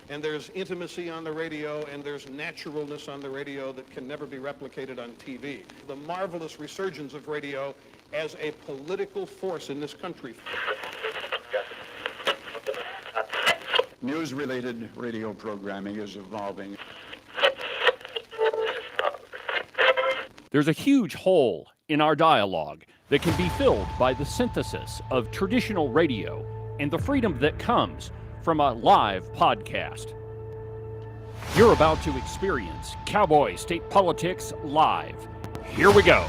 and there's intimacy on the radio, and there's naturalness on the radio that can never be replicated on TV. The marvelous resurgence of radio as a political force in this country. News-related radio programming is evolving. There's a huge hole in our dialogue that can be filled by the synthesis of traditional radio and the freedom that comes from a live podcast. You're about to experience Cowboy State Politics live. Here we go.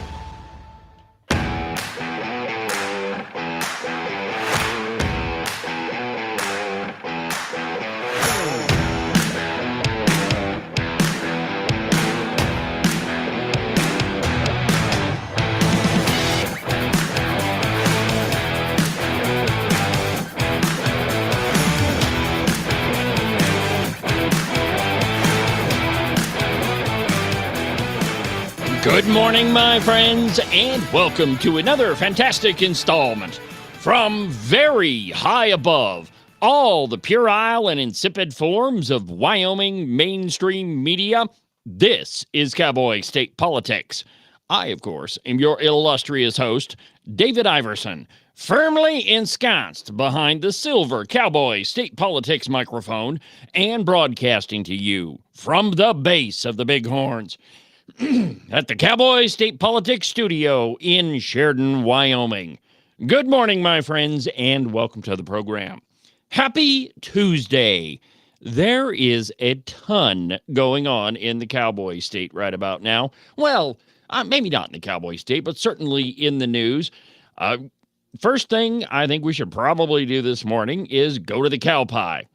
Good morning, my friends, and welcome to another fantastic installment from very high above all the puerile and insipid forms of Wyoming mainstream media. This is Cowboy State Politics. I, of course, am your illustrious host, David Iverson, firmly ensconced behind the silver Cowboy State Politics microphone and broadcasting to you from the base of the Bighorns at the Cowboy State Politics Studio in Sheridan, Wyoming. Good morning, my friends, and welcome to the program. Happy Tuesday. There is a ton going on in the Cowboy State right about now. Well, maybe not in the Cowboy State, but certainly in the news. First thing I think we should probably do this morning is go to the cow pie.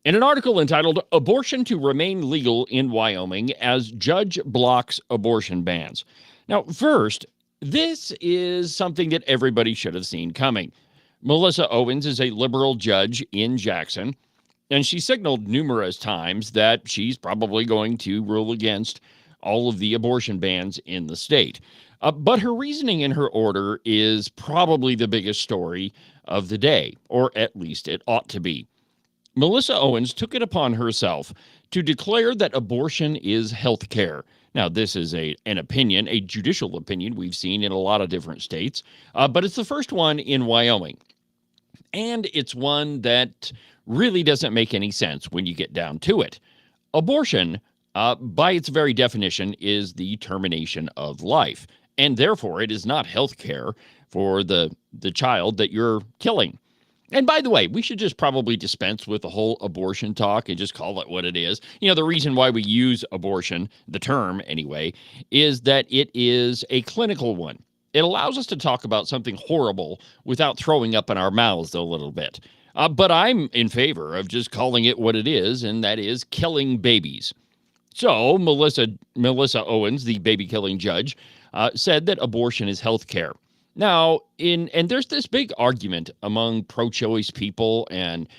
In an article entitled Abortion to Remain Legal in Wyoming as Judge Blocks Abortion Bans. Now, first, this is something that everybody should have seen coming. Melissa Owens is a liberal judge in Jackson, and she signaled numerous times that she's probably going to rule against all of the abortion bans in the state. But her reasoning in her order is probably the biggest story of the day, or at least it ought to be. Melissa Owens took it upon herself to declare that abortion is health care. Now, this is an opinion, a judicial opinion we've seen in a lot of different states, but it's the first one in Wyoming. And it's one that really doesn't make any sense when you get down to it. Abortion, by its very definition, is the termination of life, and therefore it is not health care for the child that you're killing. And by the way, we should just probably dispense with the whole abortion talk and just call it what it is. You know, the reason why we use abortion, the term anyway, is that it is a clinical one. It allows us to talk about something horrible without throwing up in our mouths a little bit. But I'm in favor of just calling it what it is, and that is killing babies. So Melissa Owens, the baby-killing judge, said that abortion is health care. Now, and there's this big argument among pro-choice people and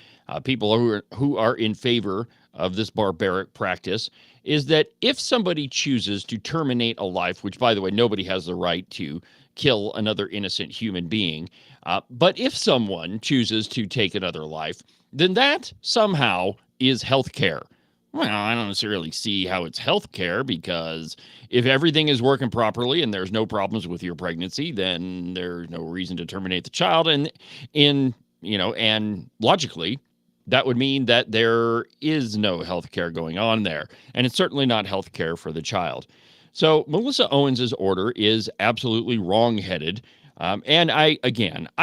people who are in favor of this barbaric practice, is that if somebody chooses to terminate a life, which, by the way, nobody has the right to kill another innocent human being, but if someone chooses to take another life, then that somehow is health care. Well, I don't necessarily see how it's health care, because if everything is working properly and there's no problems with your pregnancy, then there's no reason to terminate the child. And logically, that would mean that there is no health care going on there. And it's certainly not health care for the child. So Melissa Owens's order is absolutely wrong-headed. And I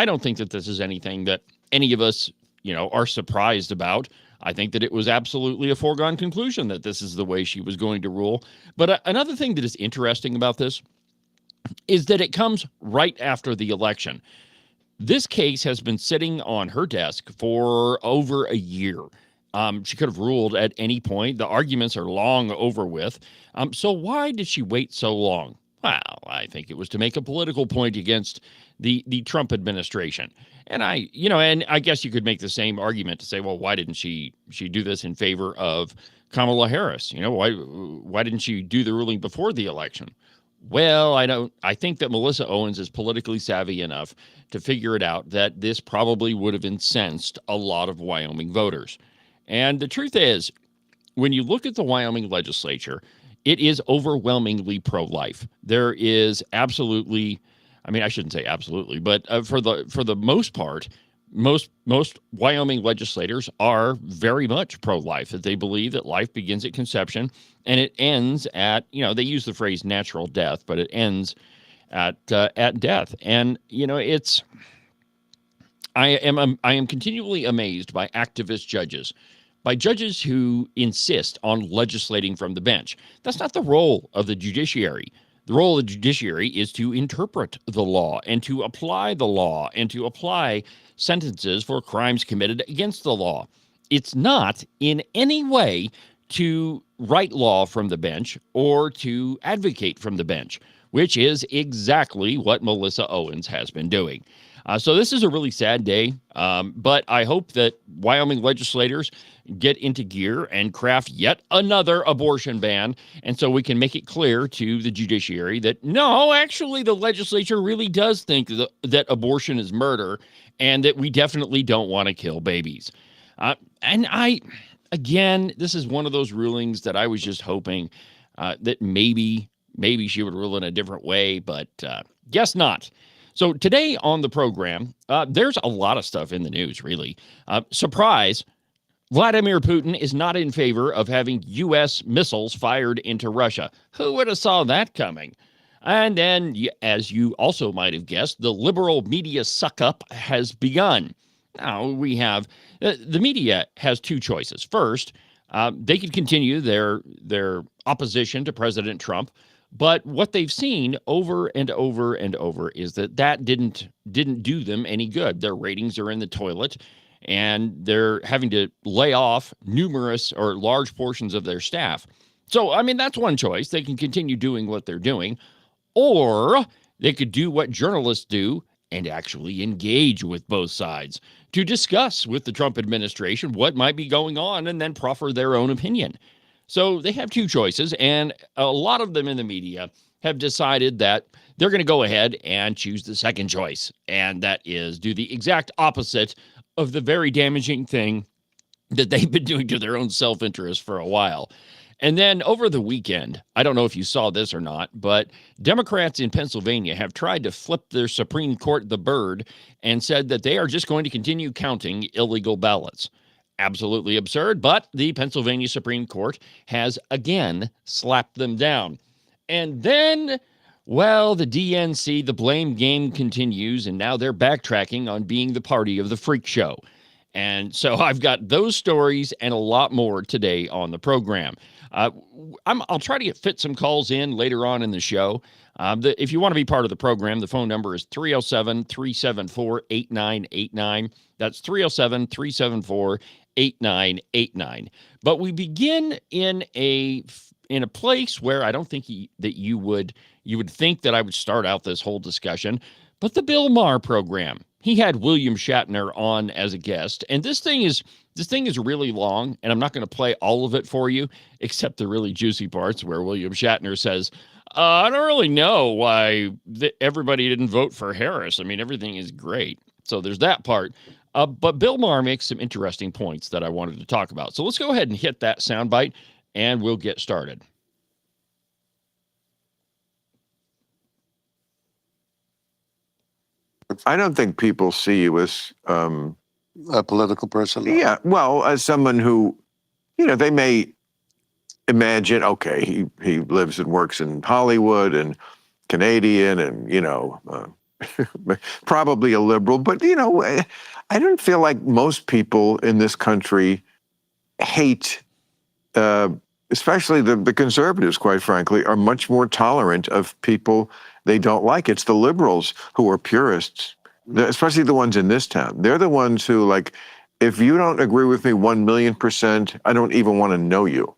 don't think that this is anything that any of us, are surprised about. I think that it was absolutely a foregone conclusion that this is the way she was going to rule. But another thing that is interesting about this is that it comes right after the election. This case has been sitting on her desk for over a year. She could have ruled at any point. The arguments are long over with. So why did she wait so long? Well, I think it was to make a political point against the Trump administration. And I guess you could make the same argument to say, well, why didn't she do this in favor of Kamala Harris? Why didn't she do the ruling before the election? Well, I think that Melissa Owens is politically savvy enough to figure it out that this probably would have incensed a lot of Wyoming voters. And the truth is, when you look at the Wyoming legislature, it is overwhelmingly pro-life. There is absolutely, I mean, I shouldn't say absolutely, but for the most part, most Wyoming legislators are very much pro-life. That they believe that life begins at conception and it ends at, they use the phrase natural death, but it ends at death. And I am continually amazed by activist judges, by judges who insist on legislating from the bench. That's not the role of the judiciary. The role of the judiciary is to interpret the law and to apply the law and to apply sentences for crimes committed against the law. It's not in any way to write law from the bench or to advocate from the bench, which is exactly what Melissa Owens has been doing. So this is a really sad day, but I hope that Wyoming legislators get into gear and craft yet another abortion ban, and so we can make it clear to the judiciary that, no, actually the legislature really does think that abortion is murder and that we definitely don't want to kill babies. Again, this is one of those rulings that I was just hoping that maybe she would rule in a different way, but guess not. So today on the program, there's a lot of stuff in the news, really. Surprise, Vladimir Putin is not in favor of having U.S. missiles fired into Russia. Who would have saw that coming? And then, as you also might have guessed, the liberal media suck-up has begun. Now, we have, the media has two choices. First, they could continue their opposition to President Trump, but what they've seen over and over and over is that didn't do them any good. Their ratings are in the toilet, and they're having to lay off numerous or large portions of their staff. So, I mean, that's one choice. They can continue doing what they're doing, or they could do what journalists do and actually engage with both sides to discuss with the Trump administration what might be going on and then proffer their own opinion. So they have two choices, and a lot of them in the media have decided that they're going to go ahead and choose the second choice, and that is do the exact opposite of the very damaging thing that they've been doing to their own self-interest for a while. And then over the weekend, I don't know if you saw this or not, but Democrats in Pennsylvania have tried to flip their Supreme Court the bird and said that they are just going to continue counting illegal ballots. Absolutely absurd, but the Pennsylvania Supreme Court has again slapped them down. And then, well, the DNC, the blame game continues, and now they're backtracking on being the party of the freak show. And so I've got those stories and a lot more today on the program. I'll try to fit some calls in later on in the show. If you want to be part of the program, the phone number is 307-374-8989. That's 307-374-8989. But we begin in a place where I don't think that you would think that I would start out this whole discussion, but the Bill Maher program. He had William Shatner on as a guest, and this thing is really long, and I'm not going to play all of it for you, except the really juicy parts where William Shatner says, I don't really know why everybody didn't vote for Harris. I mean, everything is great. So there's that part. But Bill Maher makes some interesting points that I wanted to talk about. So let's go ahead and hit that soundbite, and we'll get started. I don't think people see you as a political person. yeah, well, as someone who, they may imagine, okay, he lives and works in Hollywood and Canadian and, probably a liberal. But, I don't feel like most people in this country hate, especially the conservatives, quite frankly, are much more tolerant of people they don't like. It's the liberals who are purists, especially the ones in this town. They're the ones who, like, if you don't agree with me 1,000,000%, I don't even want to know you.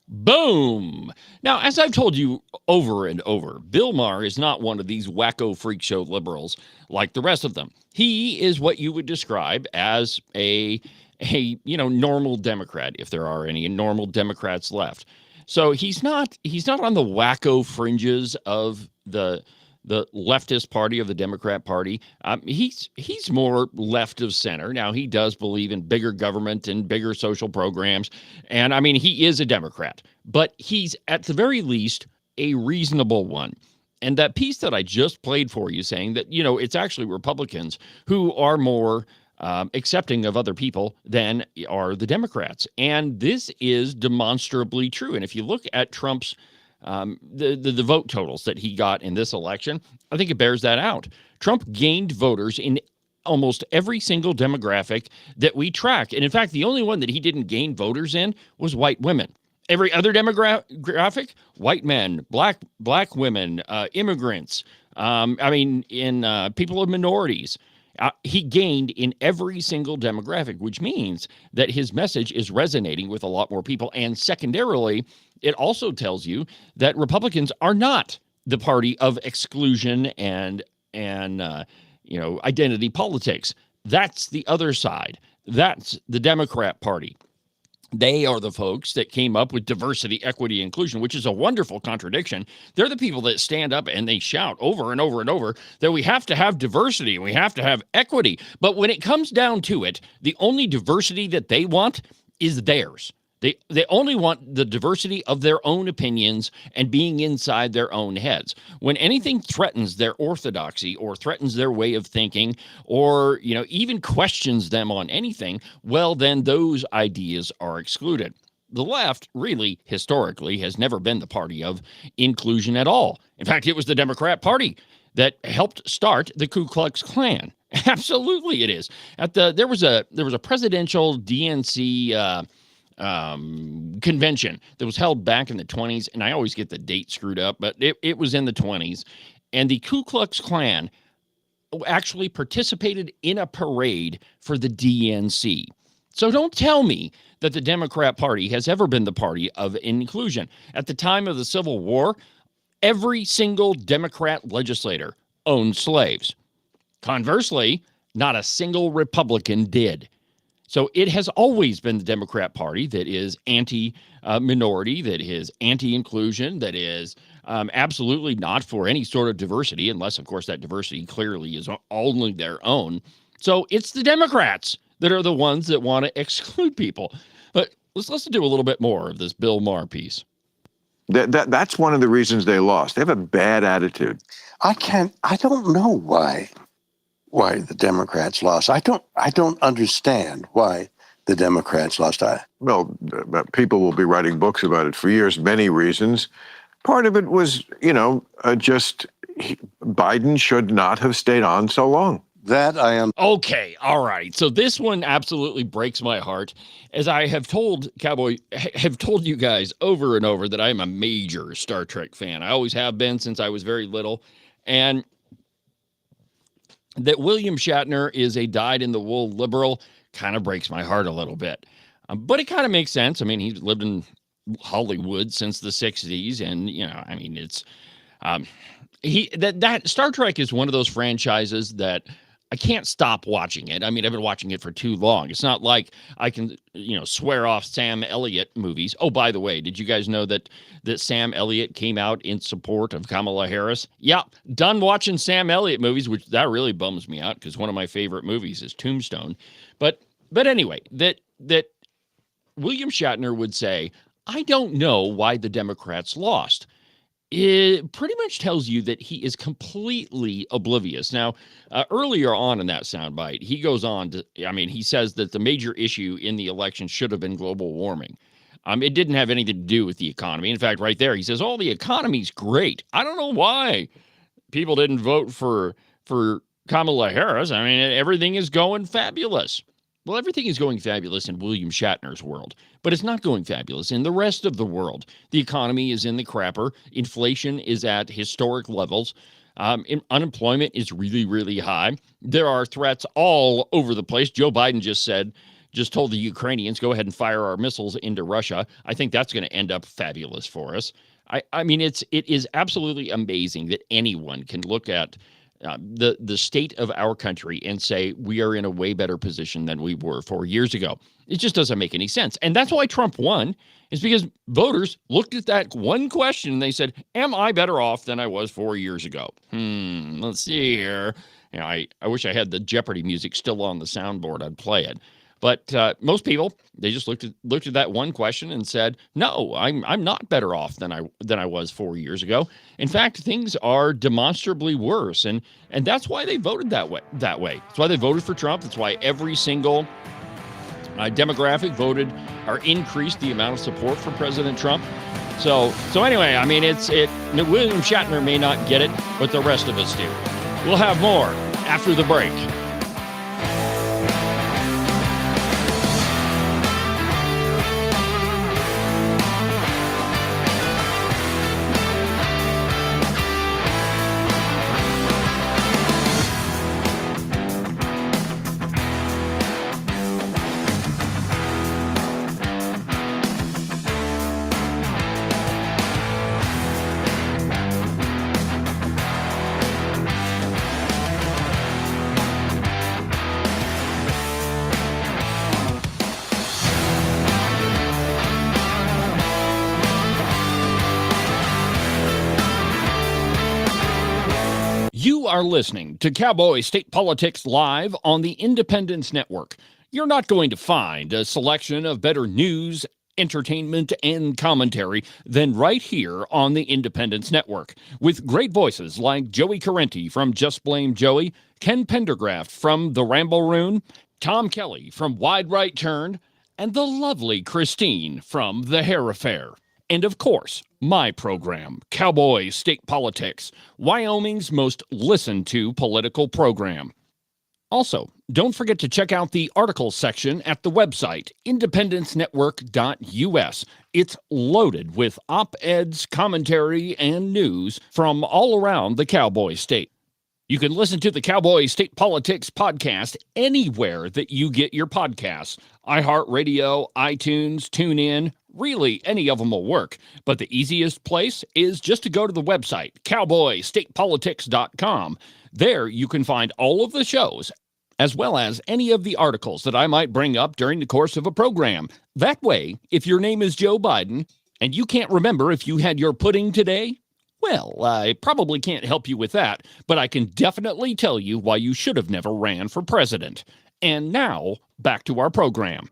Boom! Now, as I've told you over and over, Bill Maher is not one of these wacko freak show liberals like the rest of them. He is what you would describe as a normal Democrat, if there are any normal Democrats left. So he's not on the wacko fringes of the the leftist party of the Democrat Party. He's more left of center. Now, he does believe in bigger government and bigger social programs. And I mean, he is a Democrat, but he's at the very least a reasonable one. And that piece that I just played for you saying that, it's actually Republicans who are more accepting of other people than are the Democrats. And this is demonstrably true. And if you look at Trump's the vote totals that he got in this election, I think it bears that out. Trump gained voters in almost every single demographic that we track. And in fact, the only one that he didn't gain voters in was white women. Every other demographic, white men, black women, immigrants, in people of minorities. He gained in every single demographic, which means that his message is resonating with a lot more people. And secondarily, it also tells you that Republicans are not the party of exclusion and identity politics. That's the other side. That's the Democrat Party. They are the folks that came up with diversity, equity, inclusion, which is a wonderful contradiction. They're the people that stand up and they shout over and over and over that we have to have diversity, we have to have equity. But when it comes down to it, the only diversity that they want is theirs. They only want the diversity of their own opinions and being inside their own heads. When anything threatens their orthodoxy or threatens their way of thinking or, even questions them on anything, well, then those ideas are excluded. The left really, historically, has never been the party of inclusion at all. In fact, it was the Democrat Party that helped start the Ku Klux Klan. Absolutely, it is. There was a presidential DNC convention that was held back in the 20s, and I always get the date screwed up, but it was in the 20s, and the Ku Klux Klan actually participated in a parade for the DNC. So don't tell me that the Democrat Party has ever been the party of inclusion. At the time of the Civil War, every single Democrat legislator owned slaves. Conversely, not a single Republican did. So it has always been the Democrat Party that is anti-minority, that is anti-inclusion, that is absolutely not for any sort of diversity, unless, of course, that diversity clearly is only their own. So it's the Democrats that are the ones that want to exclude people. But let's listen to a little bit more of this Bill Maher piece. That's one of the reasons they lost. They have a bad attitude. I don't know why the Democrats lost. I don't understand why the Democrats lost. Well, people will be writing books about it for years, many reasons. Part of it was, just Biden should not have stayed on so long. That I am. Okay, all right. So this one absolutely breaks my heart. As I have told Cowboy, have told you guys over and over that I'm a major Star Trek fan. I always have been since I was very little. And that William Shatner is a dyed-in-the-wool liberal kind of breaks my heart a little bit. But it kind of makes sense. I mean, he's lived in Hollywood since the 60s, and, it's that Star Trek is one of those franchises that I can't stop watching it. I mean, I've been watching it for too long. It's not like I can, swear off Sam Elliott movies. Oh, by the way, did you guys know that Sam Elliott came out in support of Kamala Harris? Yeah, done watching Sam Elliott movies, which that really bums me out because one of my favorite movies is Tombstone. But anyway, that William Shatner would say, I don't know why the Democrats lost. It pretty much tells you that he is completely oblivious. Now, earlier on in that soundbite, he goes on to, he says that the major issue in the election should have been global warming. It didn't have anything to do with the economy. In fact, right there, he says, the economy's great. I don't know why people didn't vote for Kamala Harris. I mean, everything is going fabulous. Well, everything is going fabulous in William Shatner's world, but it's not going fabulous in the rest of the world. The economy is in the crapper. Inflation is at historic levels. Unemployment is really, really high. There are threats all over the place. Joe Biden just told the Ukrainians, go ahead and fire our missiles into Russia. I think that's going to end up fabulous for us. It is absolutely amazing that anyone can look at the state of our country and say we are in a way better position than we were 4 years ago. It just doesn't make any sense. And that's why Trump won, is because voters looked at that one question and they said, am I better off than I was 4 years ago? Let's see here. I wish I had the Jeopardy music still on the soundboard. I'd play it. But most people, they just looked at that one question and said, no, I'm not better off than I was 4 years ago. In fact, things are demonstrably worse. And that's why they voted that way. That's why they voted for Trump. That's why every single demographic voted or increased the amount of support for President Trump. So anyway, I mean, William Shatner may not get it, but the rest of us do. We'll have more after the break. You are listening to Cowboy State Politics Live on the Independence Network. You're not going to find a selection of better news, entertainment, and commentary than right here on the Independence Network, with great voices like Joey Carenti from Just Blame Joey, Ken Pendergraft from The Ramble-Roon, Tom Kelly from Wide Right Turn, and the lovely Christine from The Hair Affair. And of course, my program, Cowboy State Politics, Wyoming's most listened to political program. Also, don't forget to check out the articles section at the website, independencenetwork.us. It's loaded with op-eds, commentary, and news from all around the Cowboy State. You can listen to the Cowboy State Politics podcast anywhere that you get your podcasts. iHeartRadio, iTunes, TuneIn, really any of them will work. But the easiest place is just to go to the website, cowboystatepolitics.com. There you can find all of the shows, as well as any of the articles that I might bring up during the course of a program. That way, if your name is Joe Biden and you can't remember if you had your pudding today, well, I probably can't help you with that, but I can definitely tell you why you should have never ran for president. And now, back to our program.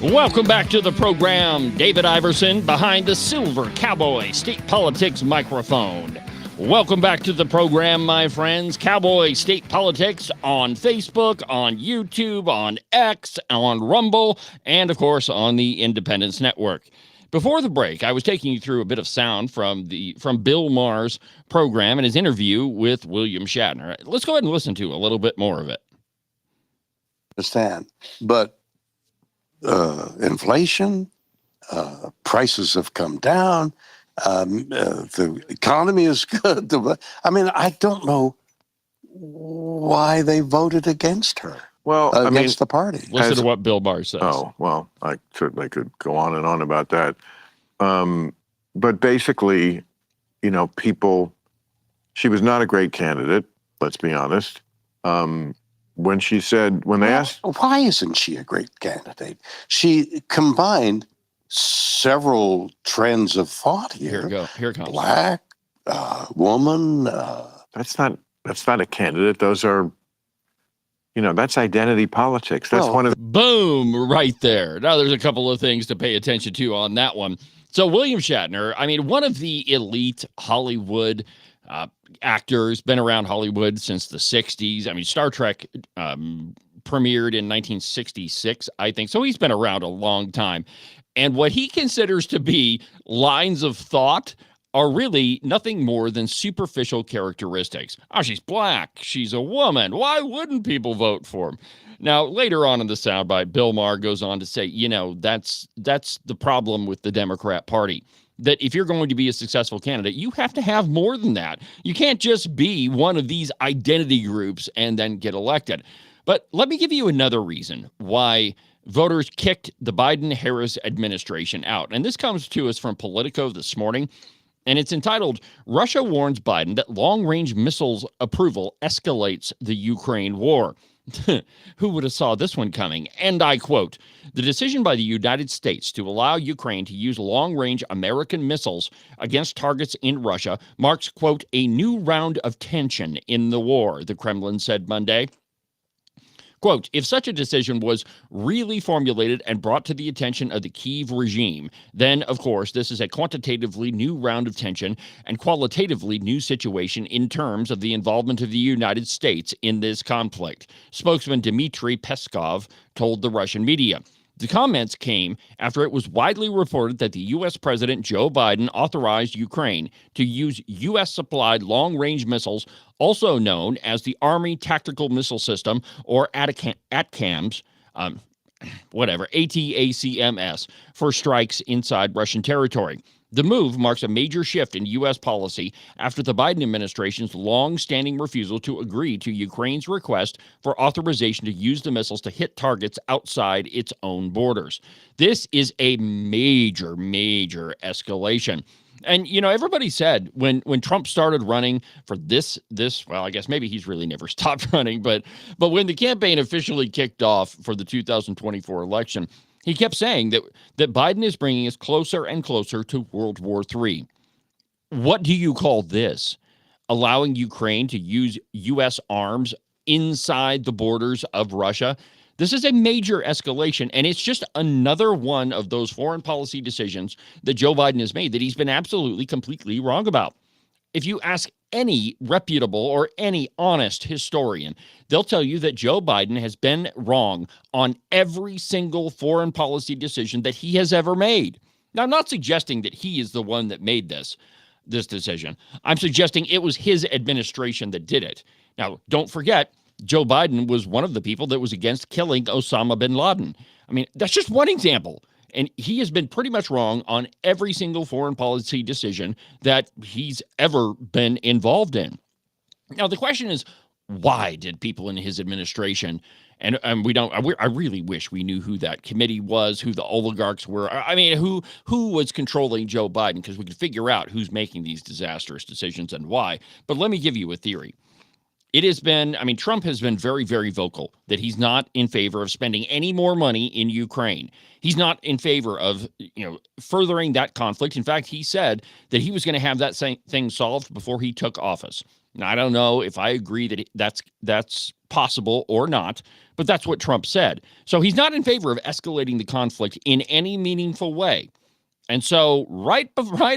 Welcome back to the program. David Iverson behind the silver Cowboy State Politics microphone. Welcome back to the program, my friends. Cowboy State Politics on Facebook, on YouTube, on X, on Rumble, and of course on the Independence Network. Before the break, I was taking you through a bit of sound from Bill Maher's program and his interview with William Shatner. Let's go ahead and listen to a little bit more of it. Understand, but inflation, prices have come down, the economy is good. I mean, I don't know why they voted against her. Well, against the party. Listen to what Bill Maher says. Oh, well, I certainly could go on and on about that. But basically, you know, she was not a great candidate, let's be honest. When they asked... Why isn't she a great candidate? She combined several trends of thought here. Here it comes. Black, woman. That's not a candidate. Those are, that's identity politics. That's one of the... Boom, right there. Now there's a couple of things to pay attention to on that one. So William Shatner, I mean, one of the elite Hollywood actors, been around Hollywood since the 60s. I mean, Star Trek premiered in 1966, I think. So he's been around a long time. And what he considers to be lines of thought are really nothing more than superficial characteristics. Oh, she's black. She's a woman. Why wouldn't people vote for him? Now, later on in the soundbite, Bill Maher goes on to say, that's the problem with the Democrat Party. That if you're going to be a successful candidate, you have to have more than that. You can't just be one of these identity groups and then get elected. But let me give you another reason why voters kicked the Biden-Harris administration out. And this comes to us from Politico this morning, and it's entitled, Russia Warns Biden That Long-Range Missiles Approval Escalates the Ukraine War. Who would have saw this one coming? And I quote, the decision by the United States to allow Ukraine to use long-range American missiles against targets in Russia marks, quote, a new round of tension in the war, the Kremlin said Monday. Quote, if such a decision was really formulated and brought to the attention of the Kyiv regime, then, of course, this is a quantitatively new round of tension and qualitatively new situation in terms of the involvement of the United States in this conflict, spokesman Dmitry Peskov told the Russian media. The comments came after it was widely reported that the U.S. President Joe Biden authorized Ukraine to use U.S.-supplied long-range missiles, also known as the Army Tactical Missile System, or ATACMS, ATACMS, for strikes inside Russian territory. The move marks a major shift in U.S. policy after the Biden administration's long-standing refusal to agree to Ukraine's request for authorization to use the missiles to hit targets outside its own borders. This is a major, major escalation. And, everybody said when Trump started running for this, well, I guess maybe he's really never stopped running, but when the campaign officially kicked off for the 2024 election, he kept saying that Biden is bringing us closer and closer to World War III. What do you call this? Allowing Ukraine to use U.S. arms inside the borders of Russia? This is a major escalation, and it's just another one of those foreign policy decisions that Joe Biden has made that he's been absolutely, completely wrong about. If you ask any reputable or any honest historian, they'll tell you that Joe Biden has been wrong on every single foreign policy decision that he has ever made. Now, I'm not suggesting that he is the one that made this decision. I'm suggesting it was his administration that did it. Now, don't forget, Joe Biden was one of the people that was against killing Osama bin Laden. I mean, that's just one example. And he has been pretty much wrong on every single foreign policy decision that he's ever been involved in. Now, the question is, why did people in his administration, and we don't, I really wish we knew who that committee was, who the oligarchs were. I mean, who was controlling Joe Biden, because we could figure out who's making these disastrous decisions and why. But let me give you a theory. It has been, Trump has been very, very vocal that he's not in favor of spending any more money in Ukraine. He's not in favor of, furthering that conflict. In fact, he said that he was going to have that same thing solved before he took office. Now, I don't know if I agree that that's possible or not, but that's what Trump said. So he's not in favor of escalating the conflict in any meaningful way. And so right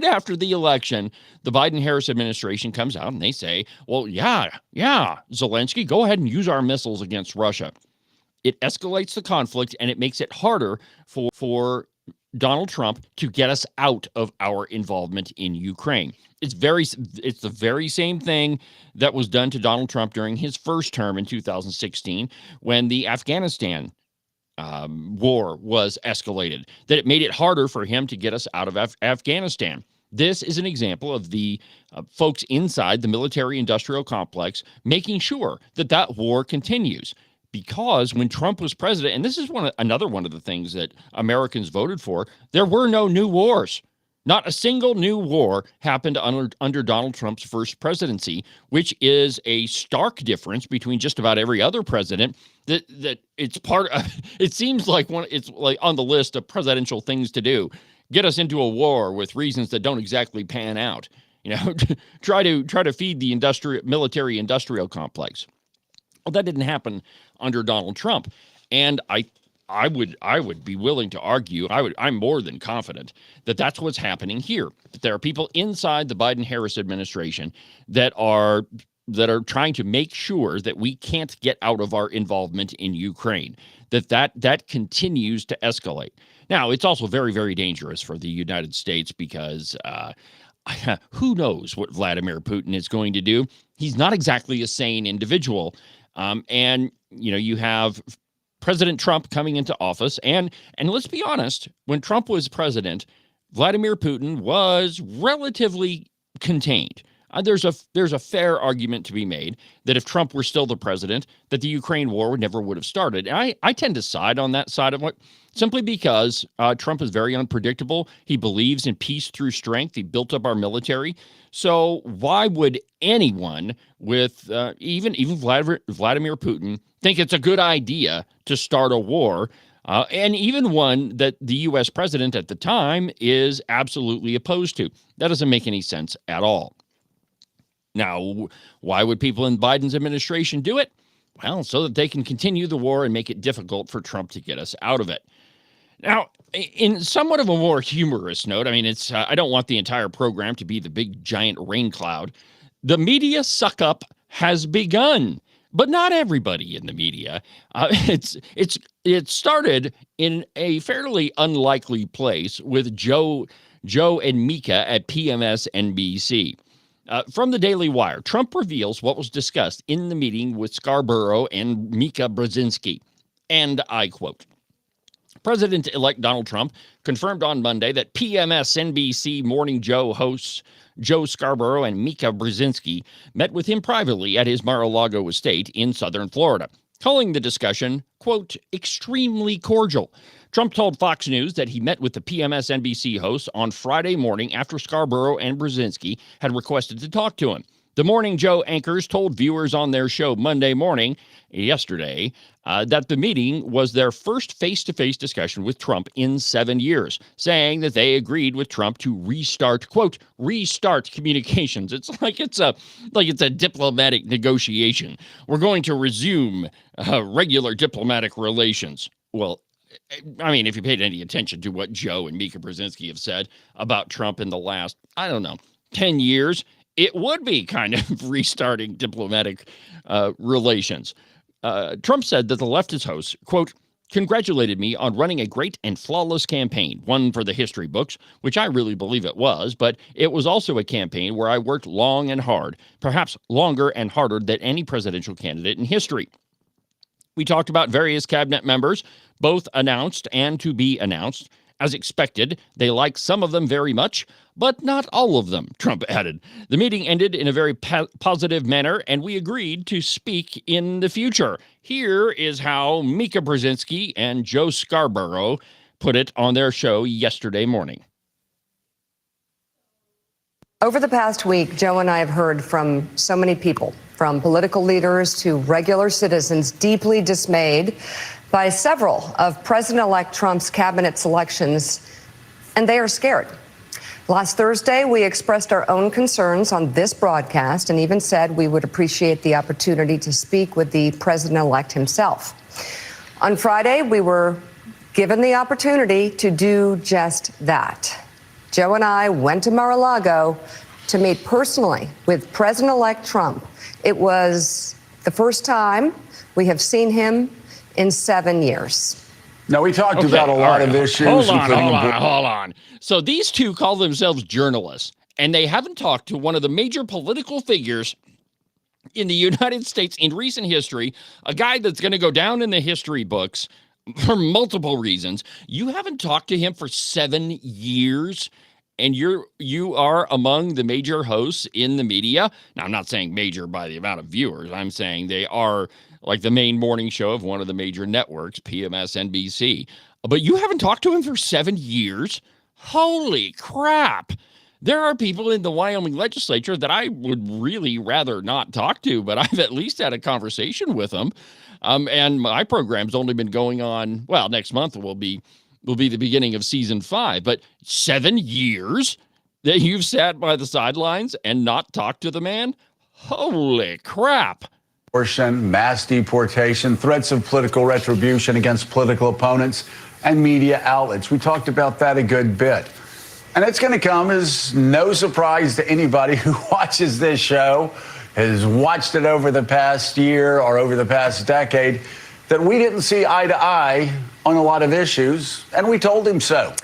after the election, the Biden-Harris administration comes out and they say, well, yeah, Zelensky, go ahead and use our missiles against Russia. It escalates the conflict and it makes it harder for Donald Trump to get us out of our involvement in Ukraine. It's the very same thing that was done to Donald Trump during his first term in 2016 when the Afghanistan war was escalated, that it made it harder for him to get us out of Afghanistan. This is an example of the folks inside the military-industrial complex making sure that war continues. Because when Trump was president, and this is another one of the things that Americans voted for, there were no new wars. Not a single new war happened under Donald Trump's first presidency, which is a stark difference between just about every other president. That it's part of. It seems like it's like on the list of presidential things to do. Get us into a war with reasons that don't exactly pan out. Try to feed the military-industrial complex. Well, that didn't happen under Donald Trump, and I would be willing to argue, I'm more than confident that that's what's happening here. That there are people inside the Biden-Harris administration that are that are trying to make sure that we can't get out of our involvement in Ukraine, that continues to escalate. Now, it's also very, very dangerous for the United States because who knows what Vladimir Putin is going to do? He's not exactly a sane individual. And, you have President Trump coming into office. And let's be honest, when Trump was president, Vladimir Putin was relatively contained. There's a fair argument to be made that if Trump were still the president, that the Ukraine war never would have started. And I tend to side on that side of it, simply because Trump is very unpredictable. He believes in peace through strength. He built up our military. So why would anyone with even Vladimir Putin think it's a good idea to start a war? And even one that the U.S. president at the time is absolutely opposed to. That doesn't make any sense at all. Now, why would people in Biden's administration do it? Well, so that they can continue the war and make it difficult for Trump to get us out of it. Now, in somewhat of a more humorous note, I mean, I don't want the entire program to be the big giant rain cloud. The media suck-up has begun, but not everybody in the media. It started in a fairly unlikely place with Joe and Mika at PMS NBC. From the Daily Wire, Trump reveals what was discussed in the meeting with Scarborough and Mika Brzezinski. And I quote, President-elect Donald Trump confirmed on Monday that PMS NBC Morning Joe hosts Joe Scarborough and Mika Brzezinski met with him privately at his Mar-a-Lago estate in southern Florida, calling the discussion, quote, extremely cordial. Trump told Fox News that he met with the PMS NBC hosts on Friday morning after Scarborough and Brzezinski had requested to talk to him. The Morning Joe anchors told viewers on their show Monday morning, yesterday, that the meeting was their first face-to-face discussion with Trump in 7 years, saying that they agreed with Trump to restart, quote, restart communications. It's like it's a diplomatic negotiation. We're going to resume regular diplomatic relations. Well, I mean, if you paid any attention to what Joe and Mika Brzezinski have said about Trump in the last, 10 years, it would be kind of restarting diplomatic relations. Trump said that the leftist hosts, quote, congratulated me on running a great and flawless campaign, one for the history books, which I really believe it was, but it was also a campaign where I worked long and hard, perhaps longer and harder than any presidential candidate in history. We talked about various cabinet members, both announced and to be announced. As expected, they like some of them very much, but not all of them, Trump added. The meeting ended in a very positive manner, and we agreed to speak in the future. Here is how Mika Brzezinski and Joe Scarborough put it on their show yesterday morning. Over the past week, Joe and I have heard from so many people, from political leaders to regular citizens, deeply dismayed by several of President-elect Trump's cabinet selections, and they are scared. Last Thursday, we expressed our own concerns on this broadcast and even said we would appreciate the opportunity to speak with the president-elect himself. On Friday, we were given the opportunity to do just that. Joe and I went to Mar-a-Lago to meet personally with President-elect Trump. It was the first time we have seen him in 7 years. Now, we talked about a lot of issues. Hold on. So these two call themselves journalists, and they haven't talked to one of the major political figures in the United States in recent history, a guy that's going to go down in the history books for multiple reasons. You haven't talked to him for 7 years, and you are among the major hosts in the media. Now, I'm not saying major by the amount of viewers. I'm saying they are like the main morning show of one of the major networks, PMS NBC. But you haven't talked to him for 7 years? Holy crap. There are people in the Wyoming legislature that I would really rather not talk to, but I've at least had a conversation with them. And my program's only been going on, well, next month will be the beginning of season 5. But 7 years that you've sat by the sidelines and not talked to the man? Holy crap. Abortion, mass deportation, threats of political retribution against political opponents and media outlets. We talked about that a good bit. And it's going to come as no surprise to anybody who watches this show has watched it over the past year or over the past decade, that we didn't see eye to eye on a lot of issues, and we told him so.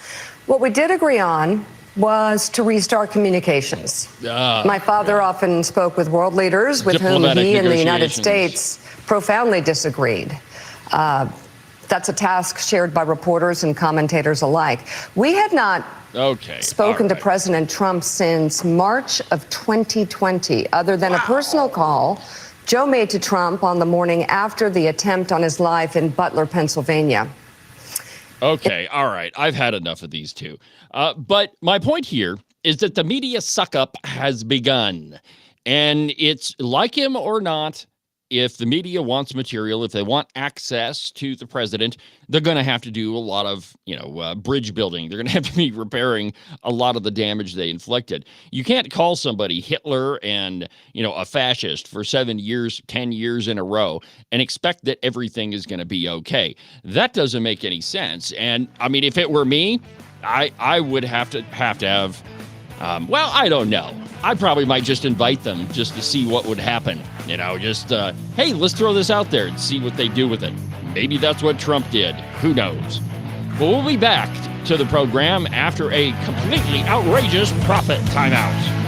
What we did agree on was to restart communications. My father often spoke with world leaders with whom he and the United States profoundly disagreed. That's a task shared by reporters and commentators alike. We had not spoken to President Trump since March of 2020, other than a personal call Joe made to Trump on the morning after the attempt on his life in Butler, Pennsylvania. Okay, all right. I've had enough of these two. But my point here is that the media suck-up has begun. And it's like him or not, if the media wants material, if they want access to the president, they're going to have to do a lot of, bridge building. They're going to have to be repairing a lot of the damage they inflicted. You can't call somebody Hitler and, a fascist for 7 years, 10 years in a row and expect that everything is going to be okay. That doesn't make any sense. And I mean, if it were me, I would have to have, I don't know. I probably might just invite them just to see what would happen. Hey, let's throw this out there and see what they do with it. Maybe that's what Trump did. Who knows? But we'll be back to the program after a completely outrageous profit timeout.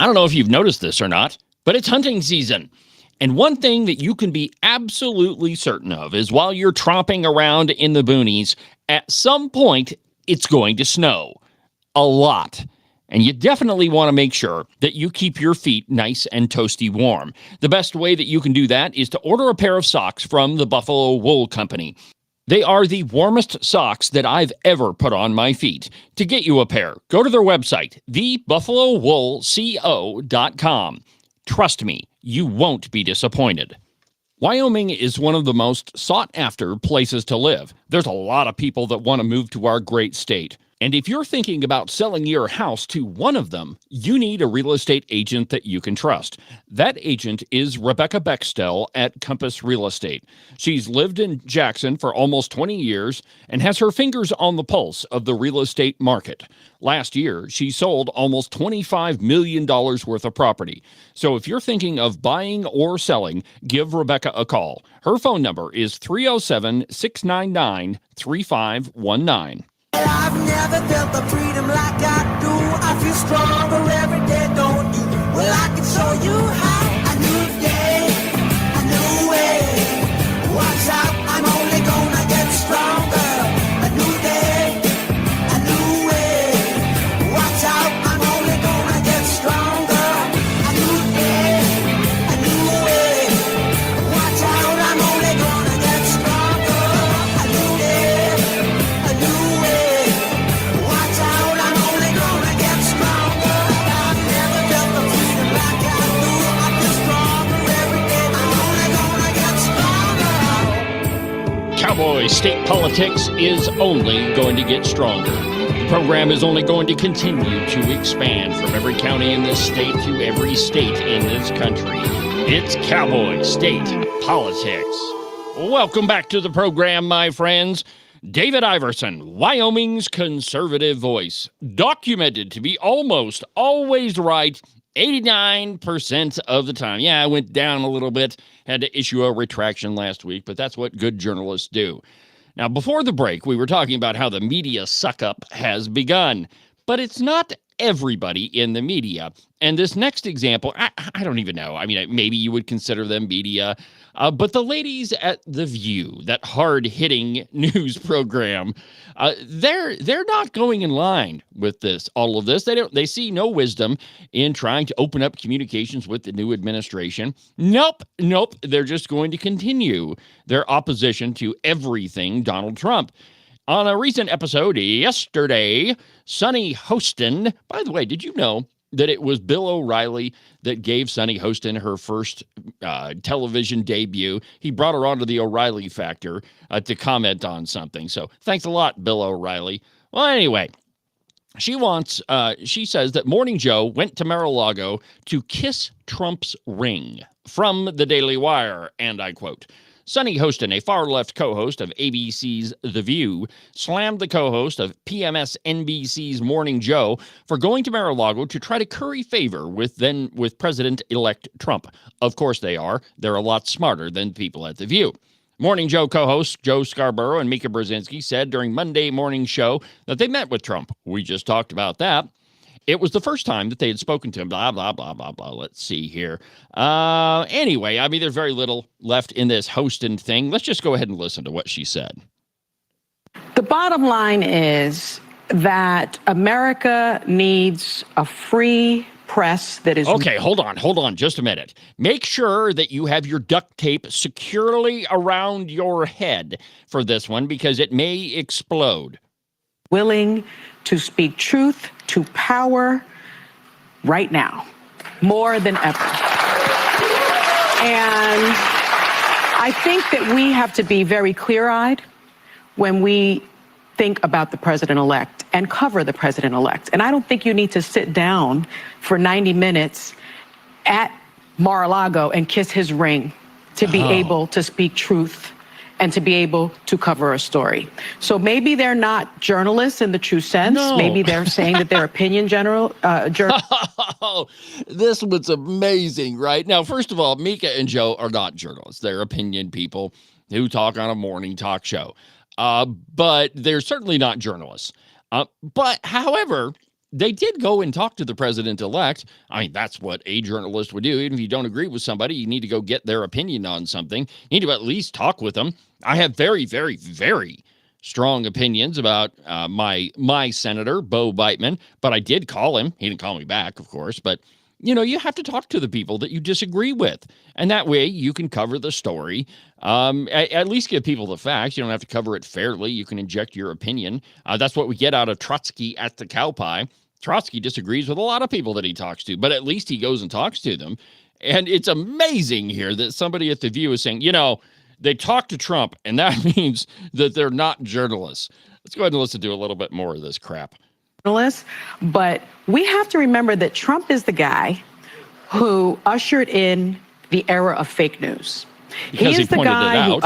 I don't know if you've noticed this or not, but it's hunting season. And one thing that you can be absolutely certain of is while you're tromping around in the boonies, at some point, it's going to snow. A lot. And you definitely want to make sure that you keep your feet nice and toasty warm. The best way that you can do that is to order a pair of socks from the Buffalo Wool Company. They are the warmest socks that I've ever put on my feet. To get you a pair, go to their website, thebuffalowoolco.com. Trust me, you won't be disappointed. Wyoming is one of the most sought-after places to live. There's a lot of people that want to move to our great state. And if you're thinking about selling your house to one of them, you need a real estate agent that you can trust. That agent is Rebecca Bextel at Compass Real Estate. She's lived in Jackson for almost 20 years and has her fingers on the pulse of the real estate market. Last year, she sold almost $25 million worth of property. So if you're thinking of buying or selling, give Rebecca a call. Her phone number is 307-699-3519. I've never felt the freedom like I do. I feel stronger every day, don't you? Well, I can show you how. A new day, a new way. Watch out, I'm only gonna get stronger. A new day, a new way. Watch out, I'm only gonna get stronger. A new day, a new way. Watch out, I'm only gonna get stronger. A new day, a new way. Cowboy, state politics is only going to get stronger. The program is only going to continue to expand from every county in this state to every state in this country. It's Cowboy State Politics. Welcome back to the program, my friends. David Iverson, Wyoming's conservative voice, documented to be almost always right 89% of the time. Yeah, I went down a little bit, had to issue a retraction last week, but that's what good journalists do. Now, before the break, we were talking about how the media suck-up has begun, but it's not everybody in the media. And this next example, I don't even know. I mean, maybe you would consider them media, but the ladies at The View, that hard-hitting news program, they're not going in line with all of this. They see no wisdom in trying to open up communications with the new administration. Nope. They're just going to continue their opposition to everything Donald Trump. On a recent episode yesterday, Sonny Hostin, by the way, did you know that it was Bill O'Reilly that gave Sunny Hostin her first television debut. He brought her onto the O'Reilly Factor to comment on something. So thanks a lot, Bill O'Reilly. Well, anyway, she says that Morning Joe went to Mar-a-Lago to kiss Trump's ring from the Daily Wire, and I quote, Sunny Hostin, a far-left co-host of ABC's The View, slammed the co-host of PMS-NBC's Morning Joe for going to Mar-a-Lago to try to curry favor with President-elect Trump. Of course they are. They're a lot smarter than people at The View. Morning Joe co-hosts Joe Scarborough and Mika Brzezinski said during Monday morning show that they met with Trump. We just talked about that. It was the first time that they had spoken to him, blah, blah, blah, blah, blah. Let's see here. Anyway, I mean, there's very little left in this Hostin thing. Let's just go ahead and listen to what she said. The bottom line is that America needs a free press that is... Okay, hold on just a minute. Make sure that you have your duct tape securely around your head for this one because it may explode. Willing to speak truth to power right now, more than ever. And I think that we have to be very clear-eyed when we think about the president-elect and cover the president-elect. And I don't think you need to sit down for 90 minutes at Mar-a-Lago and kiss his ring to be able to speak truth and to be able to cover a story. So maybe they're not journalists in the true sense. No. Maybe they're saying that they're opinion Oh, this was amazing, right? Now, first of all, Mika and Joe are not journalists. They're opinion people who talk on a morning talk show. But they're certainly not journalists. But however, they did go and talk to the president-elect. I mean, that's what a journalist would do. Even if you don't agree with somebody, you need to go get their opinion on something. You need to at least talk with them. I have very, very, very strong opinions about my senator, Bo Beitman, but I did call him. He didn't call me back, of course, but you have to talk to the people that you disagree with. And that way you can cover the story, at least give people the facts. You don't have to cover it fairly. You can inject your opinion. That's what we get out of Trotsky at the cow pie. Trotsky disagrees with a lot of people that he talks to, but at least he goes and talks to them. And it's amazing here that somebody at The View is saying, they talk to Trump, and that means that they're not journalists. Let's go ahead and listen to a little bit more of this crap. But we have to remember that Trump is the guy who ushered in the era of fake news. Because he is the guy who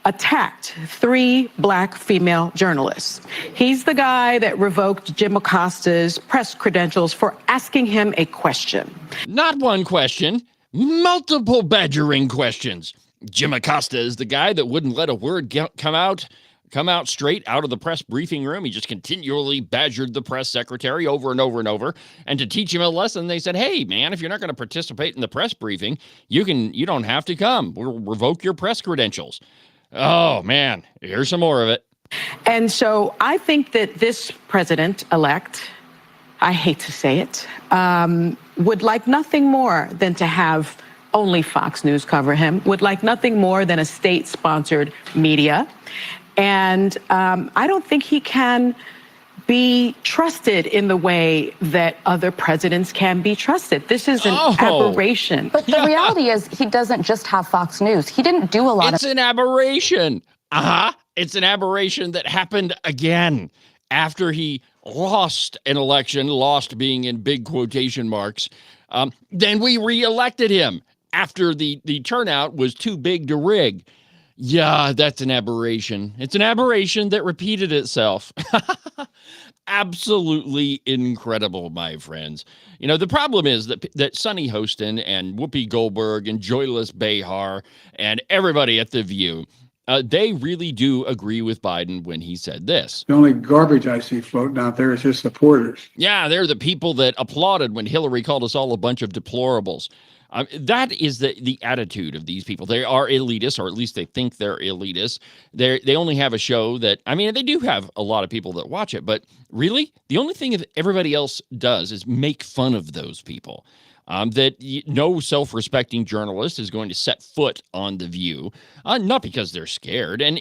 attacked 3 black female journalists. He's the guy that revoked Jim Acosta's press credentials for asking him a question. Not one question, multiple badgering questions. Jim Acosta is the guy that wouldn't let a word come out straight out of the press briefing room. He just continually badgered the press secretary over and over and over. And to teach him a lesson, they said, hey, man, if you're not going to participate in the press briefing, you don't have to come. We'll revoke your press credentials. Oh, man, here's some more of it. And so I think that this president-elect, I hate to say it, would like nothing more than to have only Fox News cover him, would like nothing more than a state-sponsored media. And I don't think he can be trusted in the way that other presidents can be trusted. This is an aberration. But the reality is he doesn't just have Fox News. He didn't do a lot It's an aberration. It's an aberration that happened again after he lost an election, lost being in big quotation marks. Then we reelected him after the turnout was too big to rig. Yeah, that's an aberration. It's an aberration that repeated itself. Absolutely incredible, my friends. The problem is that Sunny Hostin and Whoopi Goldberg and Joyless Behar and everybody at The View, they really do agree with Biden when he said this. The only garbage I see floating out there is his supporters. Yeah, they're the people that applauded when Hillary called us all a bunch of deplorables. That is the attitude of these people. They are elitists, or at least they think they're elitists. They only have a show that, they do have a lot of people that watch it, but really, the only thing that everybody else does is make fun of those people. that no self-respecting journalist is going to set foot on The View, not because they're scared. And,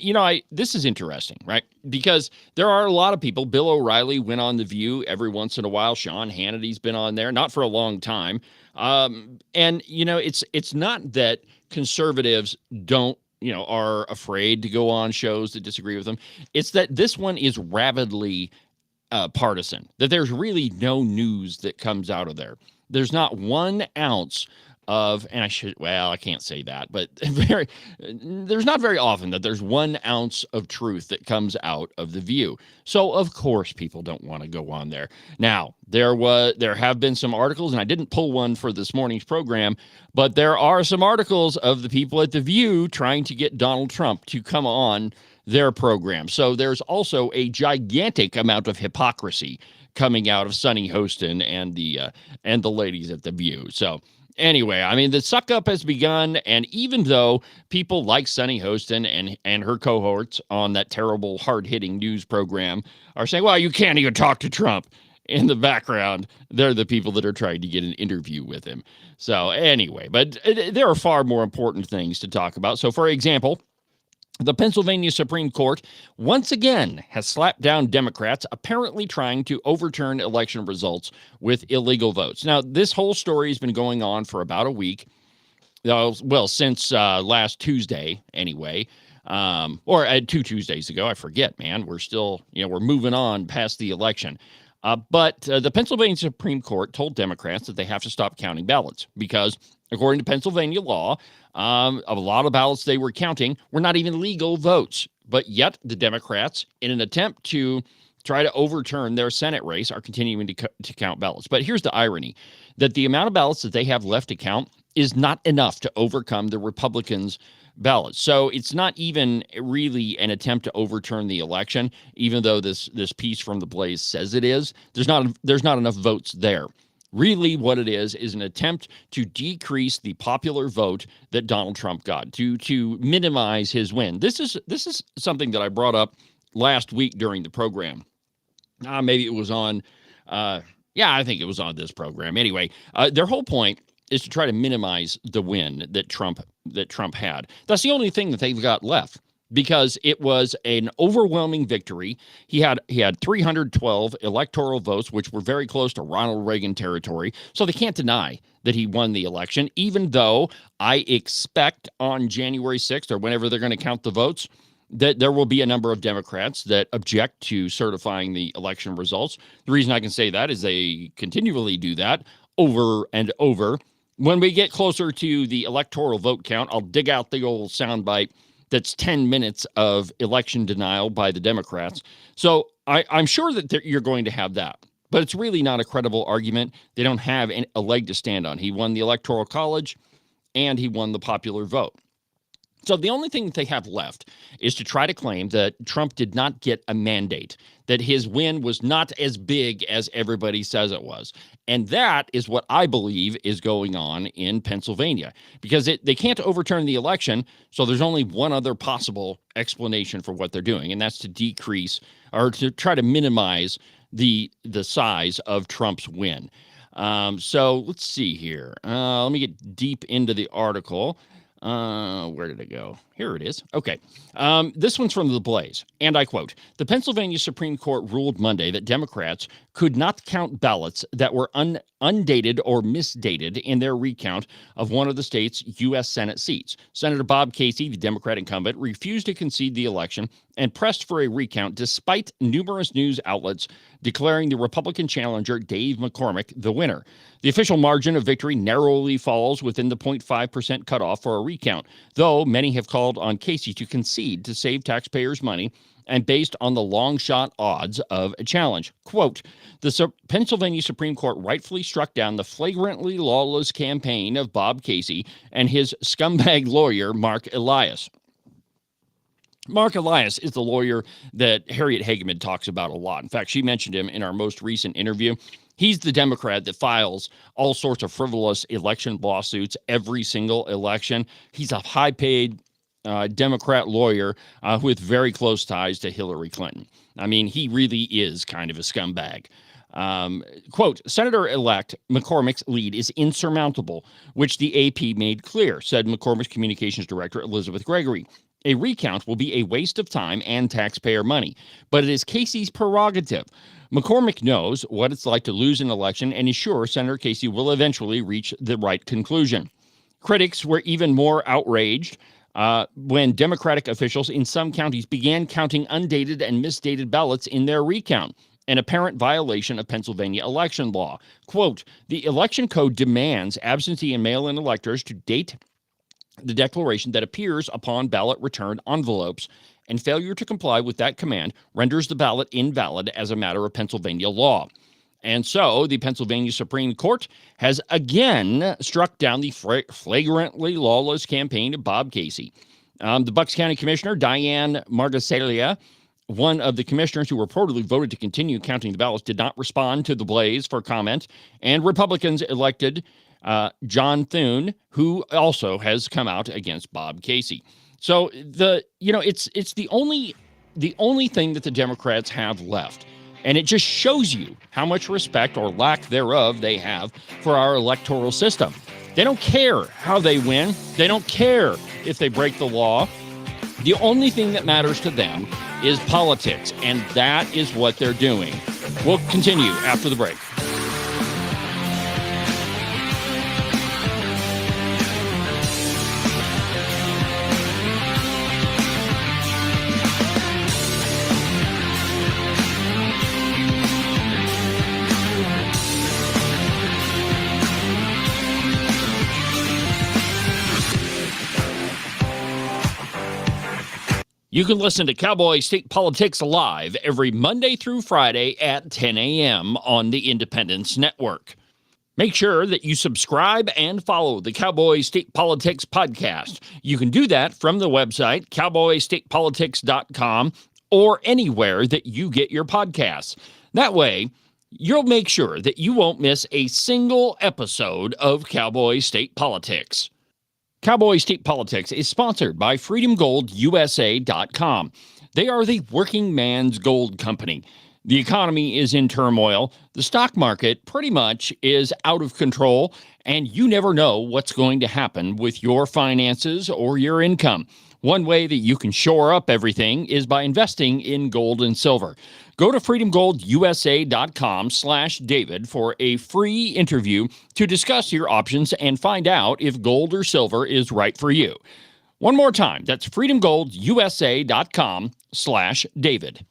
this is interesting, right? Because there are a lot of people. Bill O'Reilly went on The View every once in a while. Sean Hannity's been on there, not for a long time. It's not that conservatives don't, are afraid to go on shows that disagree with them. It's that this one is rabidly partisan, that there's really no news that comes out of there. There's not 1 ounce of, and I can't say that, but there's not very often that there's 1 ounce of truth that comes out of The View. So of course people don't want to go on there. Now, there have been some articles, and I didn't pull one for this morning's program, but there are some articles of the people at The View trying to get Donald Trump to come on their program. So there's also a gigantic amount of hypocrisy coming out of Sunny Hostin and the ladies at The View. So anyway, I mean, the suck up has begun, and even though people like Sunny Hostin and her cohorts on that terrible, hard-hitting news program are saying, well, you can't even talk to Trump, in the background, they're the people that are trying to get an interview with him. So anyway, but there are far more important things to talk about. So, for example, the Pennsylvania Supreme Court once again has slapped down Democrats apparently trying to overturn election results with illegal votes. Now, this whole story has been going on for about a week. Well, since last Tuesday, anyway, or 2 Tuesdays ago. I forget, man. We're still, we're moving on past the election. But the Pennsylvania Supreme Court told Democrats that they have to stop counting ballots because, according to Pennsylvania law, a lot of ballots they were counting were not even legal votes. But yet the Democrats, in an attempt to try to overturn their Senate race, are continuing to count ballots. But here's the irony, that the amount of ballots that they have left to count is not enough to overcome the Republicans' ballots. So it's not even really an attempt to overturn the election, even though this piece from The Blaze says it is. There's not enough votes there. Really, what it is an attempt to decrease the popular vote that Donald Trump got, to minimize his win. This is something that I brought up last week during the program. Maybe it was on, I think it was on this program. Anyway, their whole point is to try to minimize the win that Trump had. That's the only thing that they've got left, because it was an overwhelming victory. He had 312 electoral votes, which were very close to Ronald Reagan territory. So they can't deny that he won the election, even though I expect on January 6th, or whenever they're going to count the votes, that there will be a number of Democrats that object to certifying the election results. The reason I can say that is they continually do that over and over. When we get closer to the electoral vote count, I'll dig out the old soundbite that's 10 minutes of election denial by the Democrats. So I'm sure that you're going to have that. But it's really not a credible argument. They don't have a leg to stand on. He won the Electoral College, and he won the popular vote. So the only thing that they have left is to try to claim that Trump did not get a mandate, that his win was not as big as everybody says it was. And that is what I believe is going on in Pennsylvania, because they can't overturn the election. So there's only one other possible explanation for what they're doing, and that's to decrease or to try to minimize the size of Trump's win. So let's see here. Let me get deep into the article. Where did it go? Here it is. Okay. This one's from The Blaze, and I quote, "The Pennsylvania Supreme Court ruled Monday that Democrats could not count ballots that were undated or misdated in their recount of one of the state's U.S. Senate seats. Senator Bob Casey, the Democrat incumbent, refused to concede the election and pressed for a recount despite numerous news outlets declaring the Republican challenger, Dave McCormick, the winner. The official margin of victory narrowly falls within the 0.5% cutoff for a recount, though many have called on Casey to concede to save taxpayers' money and based on the long shot odds of a challenge. Quote, the Pennsylvania Supreme Court rightfully struck down the flagrantly lawless campaign of Bob Casey and his scumbag lawyer, Mark Elias. Mark Elias is the lawyer that Harriet Hageman talks about a lot. In fact, she mentioned him in our most recent interview. He's the Democrat that files all sorts of frivolous election lawsuits every single election. He's a high-paid Democrat lawyer with very close ties to Hillary Clinton. I mean, he really is kind of a scumbag. Quote, Senator-elect McCormick's lead is insurmountable, which the AP made clear, said McCormick's communications director, Elizabeth Gregory. A recount will be a waste of time and taxpayer money, but it is Casey's prerogative. McCormick knows what it's like to lose an election and is sure Senator Casey will eventually reach the right conclusion. Critics were even more outraged when Democratic officials in some counties began counting undated and misdated ballots in their recount, an apparent violation of Pennsylvania election law. Quote, the election code demands absentee and mail-in electors to date the declaration that appears upon ballot return envelopes, and failure to comply with that command renders the ballot invalid as a matter of Pennsylvania law. And so the Pennsylvania Supreme Court has again struck down the flagrantly lawless campaign of Bob Casey. The Bucks County Commissioner, Diane Margasilia, one of the commissioners who reportedly voted to continue counting the ballots, did not respond to the blaze for comment, and Republicans elected John Thune, who also has come out against Bob Casey. So it's the only thing that the Democrats have left. And it just shows you how much respect or lack thereof they have for our electoral system. They don't care how they win. They don't care if they break the law. The only thing that matters to them is politics, and that is what they're doing. We'll continue after the break. You can listen to Cowboy State Politics live every Monday through Friday at 10 a.m. on the Independence Network. Make sure that you subscribe and follow the Cowboy State Politics podcast. You can do that from the website, cowboystatepolitics.com, or anywhere that you get your podcasts. That way, you'll make sure that you won't miss a single episode of Cowboy State Politics. Cowboy State Politics is sponsored by FreedomGoldUSA.com. They are the working man's gold company. The economy is in turmoil. The stock market pretty much is out of control, and you never know what's going to happen with your finances or your income. One way that you can shore up everything is by investing in gold and silver. Go to freedomgoldusa.com/David for a free interview to discuss your options and find out if gold or silver is right for you. One more time, that's freedomgoldusa.com/David.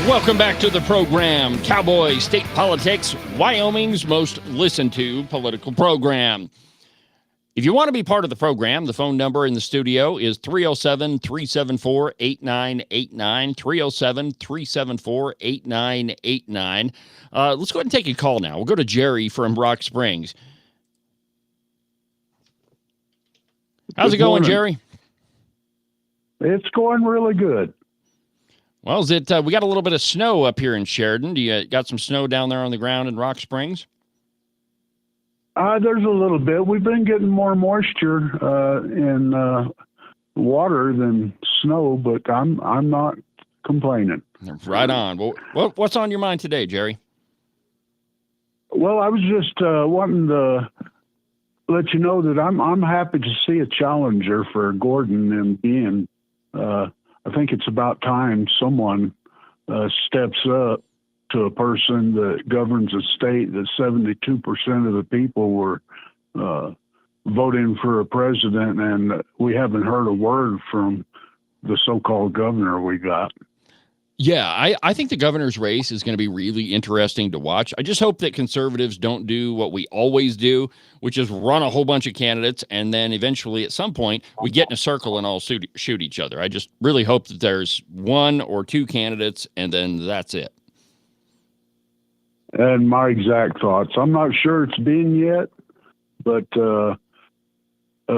Welcome back to the program, Cowboy State Politics, Wyoming's most listened to political program. If you want to be part of the program, the phone number in the studio is 307-374-8989, 307-374-8989. Let's go ahead and take a call now. We'll go to Jerry from Rock Springs. How's it going, Jerry? It's going really good. Well, we got a little bit of snow up here in Sheridan. Do you got some snow down there on the ground in Rock Springs? There's a little bit. We've been getting more moisture in water than snow, but I'm not complaining. Right on. Well, what's on your mind today, Jerry? Well, I was just wanting to let you know that I'm happy to see a challenger for Gordon and being. I think it's about time someone steps up to a person that governs a state that 72% of the people were voting for a president, and we haven't heard a word from the so-called governor we got. Yeah, I think the governor's race is going to be really interesting to watch. I just hope that conservatives don't do what we always do, which is run a whole bunch of candidates, and then eventually at some point we get in a circle and all shoot each other. I just really hope that there's one or two candidates, and then that's it. And my exact thoughts. I'm not sure it's been yet, but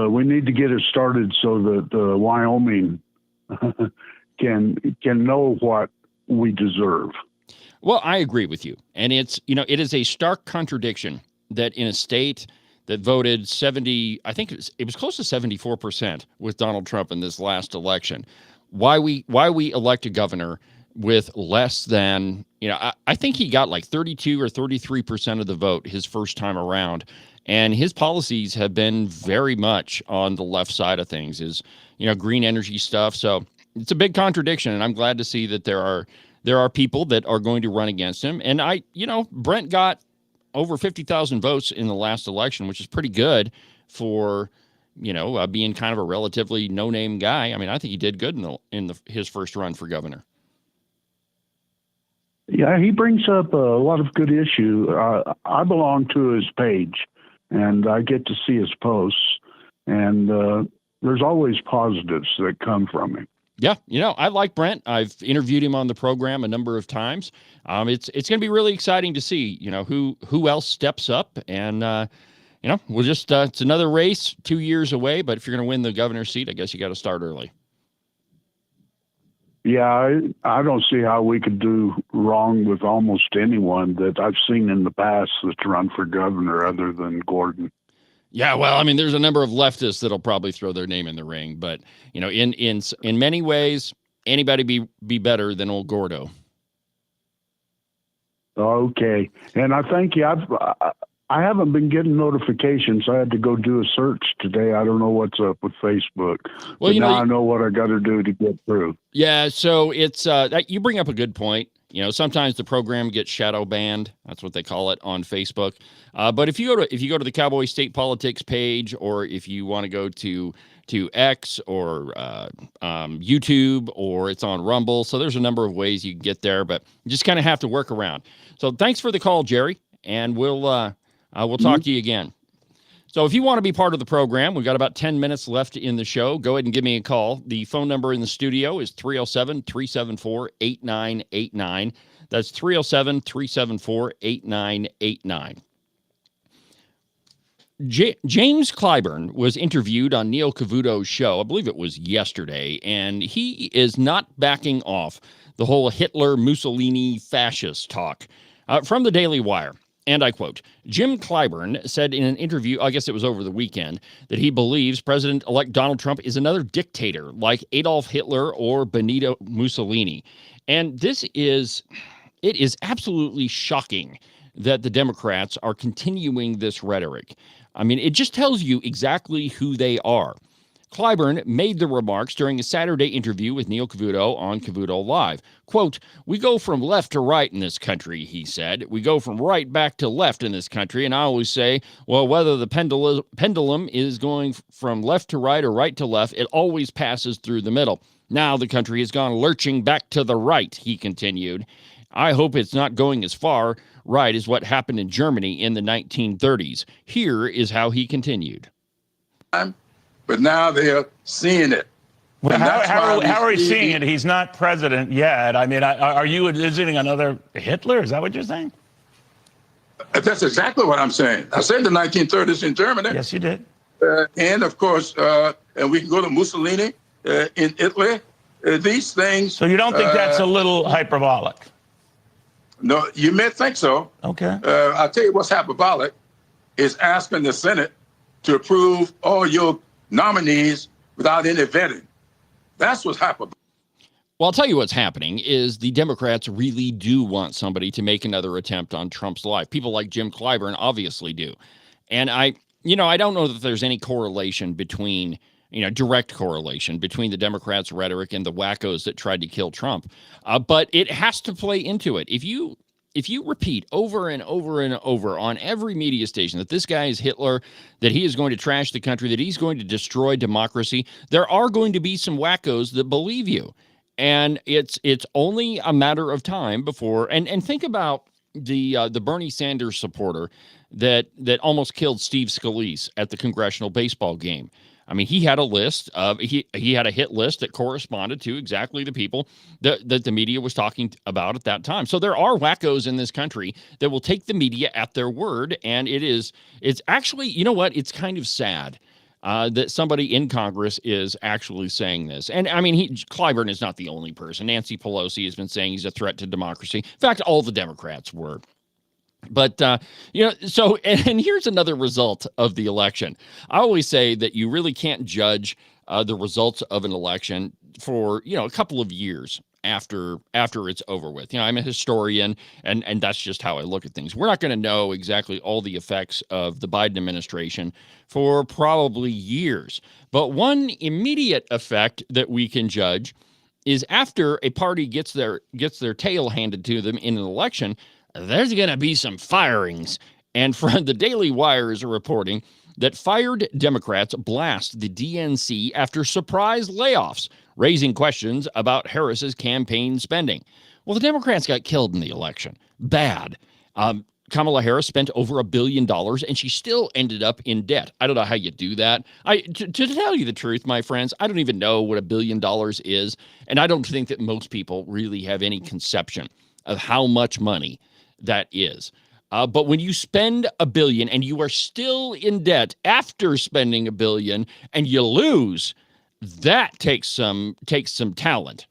we need to get it started so that Wyoming can know what we deserve. Well, I agree with you. And it is a stark contradiction that in a state that voted 70, I think it was close to 74% with Donald Trump in this last election, why we elect a governor with less than, I think he got like 32 or 33% of the vote his first time around. And his policies have been very much on the left side of things, green energy stuff. So it's a big contradiction, and I'm glad to see that there are people that are going to run against him. And Brent got over 50,000 votes in the last election, which is pretty good for being kind of a relatively no-name guy. I mean, I think he did good in his first run for governor. Yeah, he brings up a lot of good issue. I belong to his page, and I get to see his posts, and there's always positives that come from him. Yeah, I like Brent. I've interviewed him on the program a number of times. It's going to be really exciting to see, who else steps up. And, we'll just, it's another race 2 years away. But if you're going to win the governor's seat, I guess you got to start early. Yeah, I don't see how we could do wrong with almost anyone that I've seen in the past that's run for governor other than Gordon. Yeah, well, I mean, there's a number of leftists that'll probably throw their name in the ring, but in many ways, anybody be better than old Gordo. Okay, and I thank you. I haven't been getting notifications. I had to go do a search today. I don't know what's up with Facebook. Well, now I know what I got to do to get through. Yeah, so it's you bring up a good point. Sometimes the program gets shadow banned. That's what they call it on Facebook. But if you go to the Cowboy State Politics page, or if you want to go to X or YouTube, or it's on Rumble, so there's a number of ways you can get there. But you just kind of have to work around. So thanks for the call, Jerry, and we'll talk to you again. So if you want to be part of the program, we've got about 10 minutes left in the show. Go ahead and give me a call. The phone number in the studio is 307-374-8989. That's 307-374-8989. James Clyburn was interviewed on Neil Cavuto's show, I believe it was yesterday, and he is not backing off the whole Hitler, Mussolini, fascist talk from the Daily Wire. And I quote, Jim Clyburn said in an interview, I guess it was over the weekend, that he believes President-elect Donald Trump is another dictator like Adolf Hitler or Benito Mussolini. And it is absolutely shocking that the Democrats are continuing this rhetoric. I mean, it just tells you exactly who they are. Clyburn made the remarks during a Saturday interview with Neil Cavuto on Cavuto Live. Quote, we go from left to right in this country, he said. We go from right back to left in this country. And I always say, well, whether the pendulum is going from left to right or right to left, it always passes through the middle. Now the country has gone lurching back to the right, he continued. I hope it's not going as far right as what happened in Germany in the 1930s. Here is how he continued. But now they're seeing it. Well, how are we seeing it? He's not president yet. I mean, are you visiting another Hitler? Is that what you're saying? That's exactly what I'm saying. I said the 1930s in Germany. Yes, you did. And, of course, and we can go to Mussolini in Italy. These things. So you don't think that's a little hyperbolic? No, you may think so. Okay. I'll tell you what's hyperbolic is asking the Senate to approve all your nominees without any vetting. That's what's happening. Well, I'll tell you what's happening is the Democrats really do want somebody to make another attempt on Trump's life. People like Jim Clyburn obviously do. And I don't know that there's any correlation between, direct correlation between the Democrats' rhetoric and the wackos that tried to kill Trump. But it has to play into it. If you repeat over and over and over on every media station that this guy is Hitler, that he is going to trash the country, that he's going to destroy democracy, there are going to be some wackos that believe you. And it's only a matter of time before, and think about the Bernie Sanders supporter that almost killed Steve Scalise at the congressional baseball game. I mean, he had a list of he had a hit list that corresponded to exactly the people that the media was talking about at that time. So there are wackos in this country that will take the media at their word, and it's actually, you know what? It's kind of sad that somebody in Congress is actually saying this. And I mean, Clyburn is not the only person. Nancy Pelosi has been saying he's a threat to democracy. In fact, all the Democrats were. But, so, and here's another result of the election. I always say that you really can't judge the results of an election for, a couple of years after it's over with. I'm a historian, and that's just how I look at things. We're not going to know exactly all the effects of the Biden administration for probably years. But one immediate effect that we can judge is after a party gets their tail handed to them in an election, there's going to be some firings. And from the Daily Wire is reporting that fired Democrats blast the DNC after surprise layoffs, raising questions about Harris's campaign spending. Well, the Democrats got killed in the election. Bad. Kamala Harris spent over $1 billion, and she still ended up in debt. I don't know how you do that. To tell you the truth, my friends, I don't even know what $1 billion is, and I don't think that most people really have any conception of how much money that is. But when you spend $1 billion and you are still in debt after spending $1 billion and you lose, that takes some talent.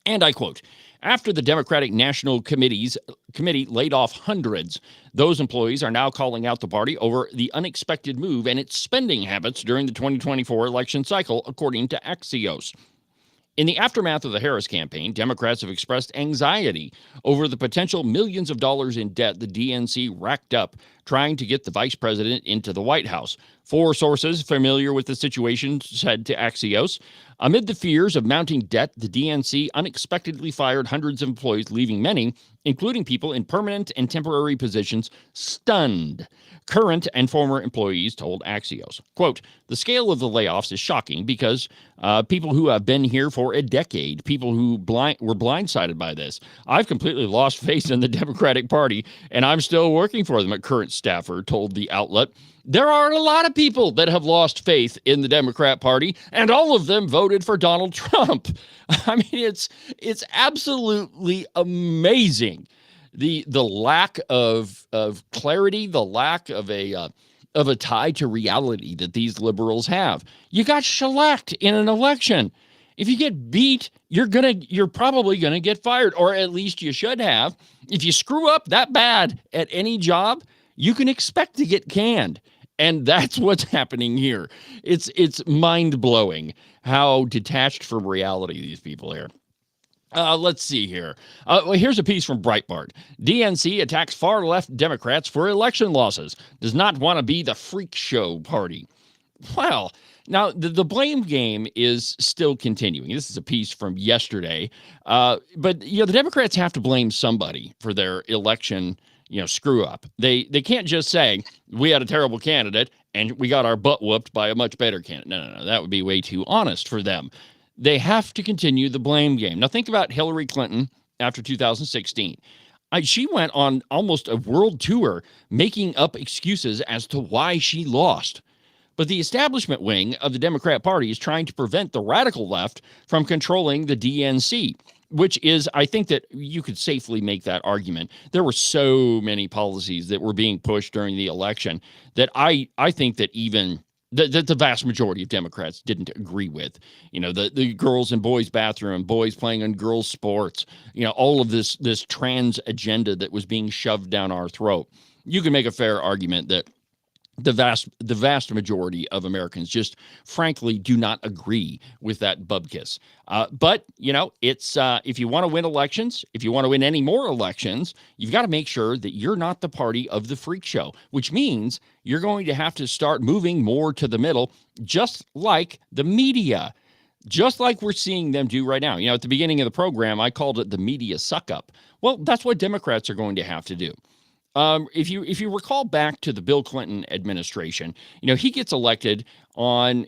And I quote, after the Democratic National Committee laid off hundreds, those employees are now calling out the party over the unexpected move and its spending habits during the 2024 election cycle, according to Axios. In the aftermath of the Harris campaign, Democrats have expressed anxiety over the potential millions of dollars in debt the DNC racked up trying to get the vice president into the White House. 4 sources familiar with the situation said to Axios, amid the fears of mounting debt, the DNC unexpectedly fired hundreds of employees, leaving many, including people in permanent and temporary positions, stunned. Current and former employees told Axios, quote, the scale of the layoffs is shocking because people who have been here for a decade, people who were blindsided by this. I've completely lost faith in the Democratic Party, and I'm still working for them, a current staffer told the outlet. There are a lot of people that have lost faith in the Democrat Party, and all of them voted for Donald Trump. I mean, it's absolutely amazing. The lack of clarity, the lack of a tie to reality that these liberals have. You got shellacked in an election. If you get beat, you're probably gonna get fired, or at least you should have. If you screw up that bad at any job, you can expect to get canned. And that's what's happening here. It's mind-blowing how detached from reality these people are. Let's see here. Well, here's a piece from Breitbart. DNC attacks far-left Democrats for election losses. Does not want to be the freak show party. Well, now the blame game is still continuing. This is a piece from yesterday. But the Democrats have to blame somebody for their election screw up. They can't just say we had a terrible candidate and we got our butt whooped by a much better candidate. No. That would be way too honest for them. They have to continue the blame game. Now think about Hillary Clinton after 2016. She went on almost a world tour making up excuses as to why she lost. But the establishment wing of the Democrat Party is trying to prevent the radical left from controlling the DNC, which is, I think that you could safely make that argument. There were so many policies that were being pushed during the election that I think that even the vast majority of Democrats didn't agree with. The girls and boys bathroom, boys playing in girls sports, all of this trans agenda that was being shoved down our throat. You can make a fair argument that the vast majority of Americans just frankly do not agree with that bubkiss. But it's if you want to win elections, if you want to win any more elections, you've got to make sure that you're not the party of the freak show, which means you're going to have to start moving more to the middle, just like the media, just like we're seeing them do right now. At the beginning of the program, I called it the media suck up. Well, that's what Democrats are going to have to do. If you recall back to the Bill Clinton administration, he gets elected on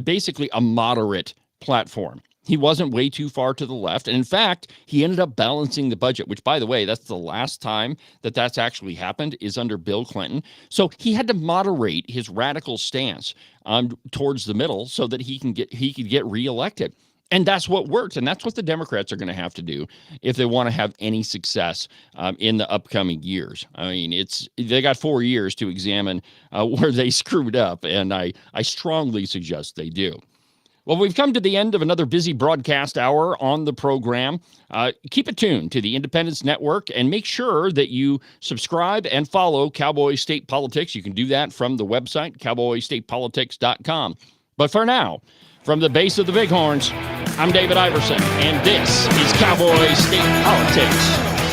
basically a moderate platform. He wasn't way too far to the left. And in fact, he ended up balancing the budget, which, by the way, that's the last time that that's actually happened is under Bill Clinton. So he had to moderate his radical stance towards the middle so that he could get reelected. And that's what worked. And that's what the Democrats are going to have to do if they want to have any success in the upcoming years. I mean, they got 4 years to examine where they screwed up. And I strongly suggest they do. Well, we've come to the end of another busy broadcast hour on the program. Keep it tuned to the Independence Network and make sure that you subscribe and follow Cowboy State Politics. You can do that from the website, cowboystatepolitics.com. But for now, from the base of the Bighorns, I'm David Iverson, and this is Cowboy State Politics.